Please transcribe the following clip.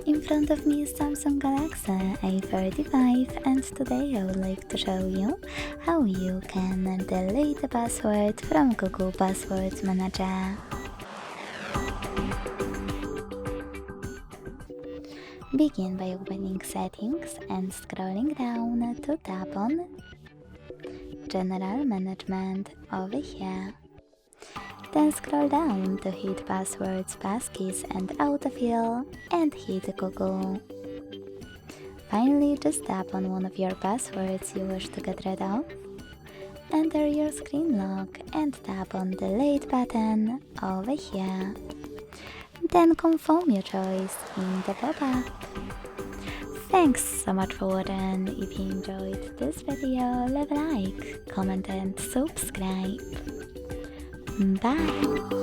In front of me is Samsung Galaxy A35 and today I would like to show you how you can delete a password from Google Password Manager. Begin by opening Settings and scrolling down to tap on General Management over here. Then scroll down to hit Passwords, Passkeys and Autofill and hit Google. Finally, just tap on one of your passwords you wish to get rid of. Enter your screen lock and tap on Delete button over here. Then confirm your choice in the pop-up. Thanks so much for watching. If you enjoyed this video, leave a like, comment and subscribe. Bye!